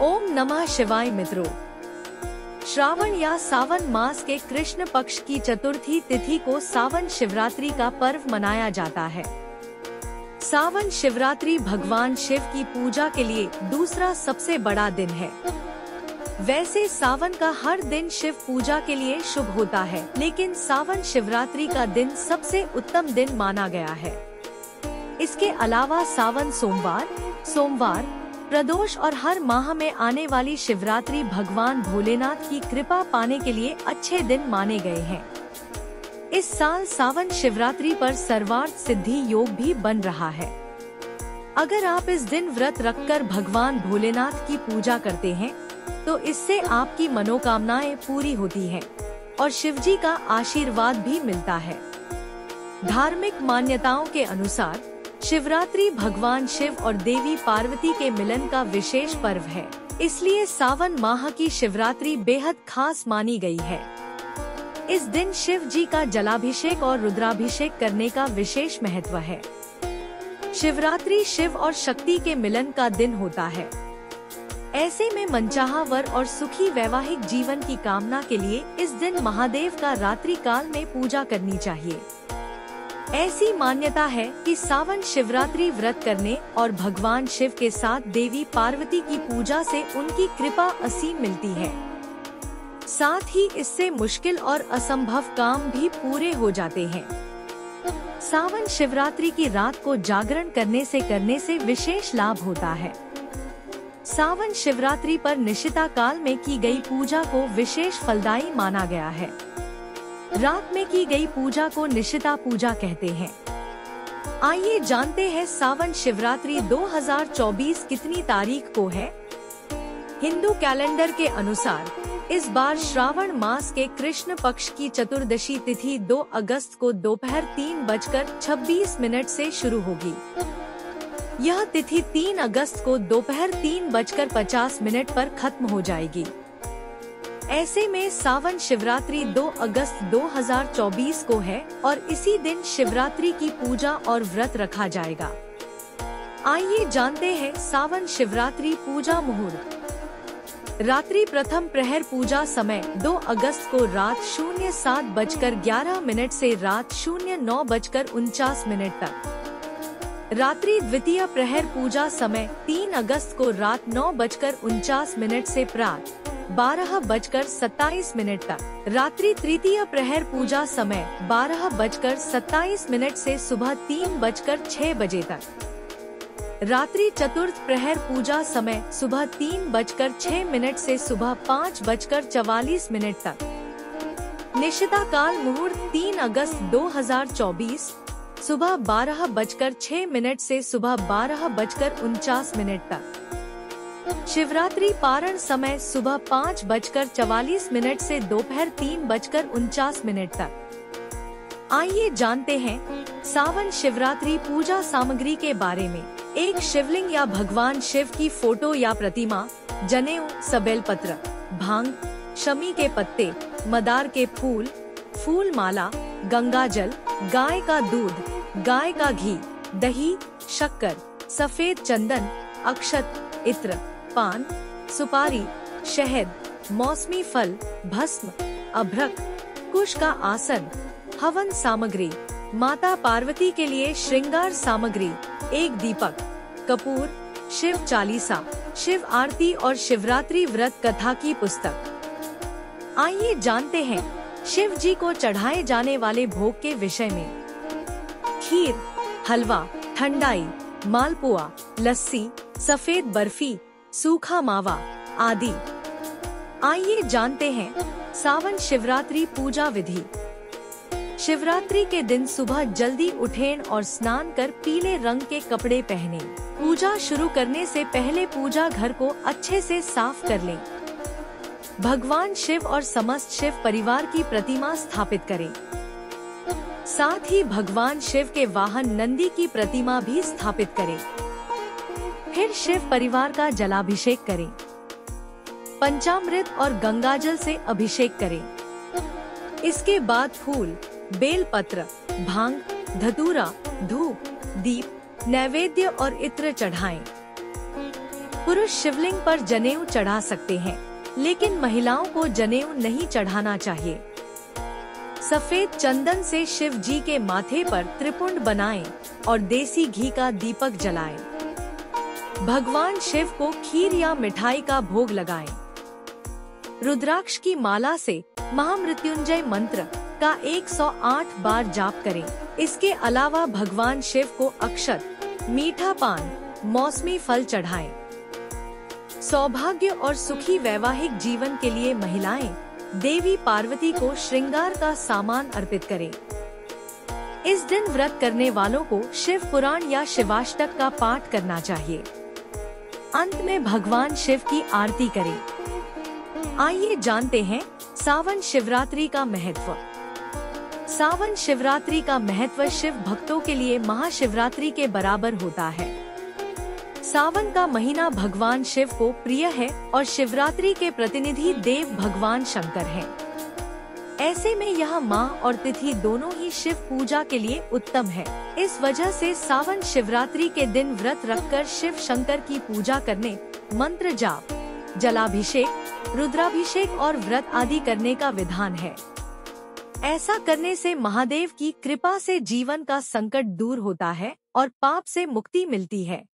ओम नमः शिवाय मित्रों, श्रावण या सावन मास के कृष्ण पक्ष की चतुर्थी तिथि को सावन शिवरात्रि का पर्व मनाया जाता है। सावन शिवरात्रि भगवान शिव की पूजा के लिए दूसरा सबसे बड़ा दिन है। वैसे सावन का हर दिन शिव पूजा के लिए शुभ होता है, लेकिन सावन शिवरात्रि का दिन सबसे उत्तम दिन माना गया है। इसके अलावा सावन सोमवार, प्रदोष और हर माह में आने वाली शिवरात्रि भगवान भोलेनाथ की कृपा पाने के लिए अच्छे दिन माने गए हैं। इस साल सावन शिवरात्रि पर सर्वार्थ सिद्धि योग भी बन रहा है। अगर आप इस दिन व्रत रखकर भगवान भोलेनाथ की पूजा करते हैं, तो इससे आपकी मनोकामनाएं पूरी होती हैं और शिवजी का आशीर्वाद भी मिलता है। धार्मिक मान्यताओं के अनुसार शिवरात्रि भगवान शिव और देवी पार्वती के मिलन का विशेष पर्व है, इसलिए सावन माह की शिवरात्रि बेहद खास मानी गई है। इस दिन शिव जी का जलाभिषेक और रुद्राभिषेक करने का विशेष महत्व है। शिवरात्रि शिव और शक्ति के मिलन का दिन होता है। ऐसे में मनचाहा वर और सुखी वैवाहिक जीवन की कामना के लिए इस दिन महादेव का रात्रि काल में पूजा करनी चाहिए। ऐसी मान्यता है कि सावन शिवरात्रि व्रत करने और भगवान शिव के साथ देवी पार्वती की पूजा से उनकी कृपा असीम मिलती है। साथ ही इससे मुश्किल और असंभव काम भी पूरे हो जाते हैं। सावन शिवरात्रि की रात को जागरण करने से विशेष लाभ होता है। सावन शिवरात्रि पर निशिता काल में की गई पूजा को विशेष फलदायी माना गया है। रात में की गई पूजा को निशिता पूजा कहते हैं। आइए जानते हैं सावन शिवरात्रि 2024 कितनी तारीख को है। हिंदू कैलेंडर के अनुसार इस बार श्रावण मास के कृष्ण पक्ष की चतुर्दशी तिथि 2 अगस्त को दोपहर 3:26 से शुरू होगी। यह तिथि 3 अगस्त को दोपहर 3:50 पर खत्म हो जाएगी। ऐसे में सावन शिवरात्रि 2 अगस्त 2024 को है और इसी दिन शिवरात्रि की पूजा और व्रत रखा जाएगा। आइए जानते हैं सावन शिवरात्रि पूजा मुहूर्त। रात्रि प्रथम प्रहर पूजा समय 2 अगस्त को रात 07:11 से रात 09:49 तक। रात्रि द्वितीय प्रहर पूजा समय 3 अगस्त को रात 9:49 से प्रातः 12:27 तक। रात्रि तृतीय प्रहर पूजा समय 12:27 से सुबह 3:06 तक। रात्रि चतुर्थ प्रहर पूजा समय सुबह 3:06 से सुबह 5:44 तक। निशिता काल मुहूर्त 3 अगस्त 2024 सुबह 12:06 से सुबह 12:49 तक। शिवरात्रि पारण समय सुबह 5:44 से दोपहर 3:49 तक। आइए जानते हैं सावन शिवरात्रि पूजा सामग्री के बारे में। एक शिवलिंग या भगवान शिव की फोटो या प्रतिमा, जनेऊ, सबेलपत्र, भांग, शमी के पत्ते, मदार के फूल, फूल माला, गंगाजल, गाय का दूध, गाय का घी, दही, शक्कर, सफेद चंदन, अक्षत, इत्र, पान, सुपारी, शहद, मौसमी फल, भस्म, अभ्रक, कुश का आसन, हवन सामग्री, माता पार्वती के लिए श्रृंगार सामग्री, एक दीपक, कपूर, शिव चालीसा, शिव आरती और शिवरात्रि व्रत कथा की पुस्तक। आइए जानते हैं शिव जी को चढ़ाए जाने वाले भोग के विषय में। खीर, हलवा, ठंडाई, मालपुआ, लस्सी, सफेद बर्फी, सूखा मावा आदि। आइए जानते हैं सावन शिवरात्रि पूजा विधि। शिवरात्रि के दिन सुबह जल्दी उठें और स्नान कर पीले रंग के कपड़े पहनें। पूजा शुरू करने से पहले पूजा घर को अच्छे से साफ कर लें। भगवान शिव और समस्त शिव परिवार की प्रतिमा स्थापित करें। साथ ही भगवान शिव के वाहन नंदी की प्रतिमा भी स्थापित करें। फिर शिव परिवार का जलाभिषेक करें। पंचामृत और गंगाजल से अभिषेक करें। इसके बाद फूल, बेल पत्र, भांग, धतूरा, धूप, दीप, नैवेद्य और इत्र चढ़ाएं। पुरुष शिवलिंग पर जनेऊ चढ़ा सकते हैं, लेकिन महिलाओं को जनेऊ नहीं चढ़ाना चाहिए। सफेद चंदन से शिव जी के माथे पर त्रिपुंड बनाएं और देसी घी का दीपक जलाएं। भगवान शिव को खीर या मिठाई का भोग लगाएं। रुद्राक्ष की माला से महामृत्युंजय मंत्र का 108 बार जाप करें। इसके अलावा भगवान शिव को अक्षत, मीठा पान, मौसमी फल चढ़ाएं। सौभाग्य और सुखी वैवाहिक जीवन के लिए महिलाएं देवी पार्वती को श्रृंगार का सामान अर्पित करें। इस दिन व्रत करने वालों को शिव पुराण या शिवाष्टक का पाठ करना चाहिए। अंत में भगवान शिव की आरती करें। आइए जानते हैं सावन शिवरात्रि का महत्व। सावन शिवरात्रि का महत्व शिव भक्तों के लिए महाशिवरात्रि के बराबर होता है। सावन का महीना भगवान शिव को प्रिय है और शिवरात्रि के प्रतिनिधि देव भगवान शंकर हैं। ऐसे में यह माह और तिथि दोनों ही शिव पूजा के लिए उत्तम है। इस वजह से सावन शिवरात्रि के दिन व्रत रखकर शिव शंकर की पूजा करने, मंत्र जाप, जलाभिषेक, रुद्राभिषेक और व्रत आदि करने का विधान है। ऐसा करने से महादेव की कृपा से जीवन का संकट दूर होता है और पाप से मुक्ति मिलती है।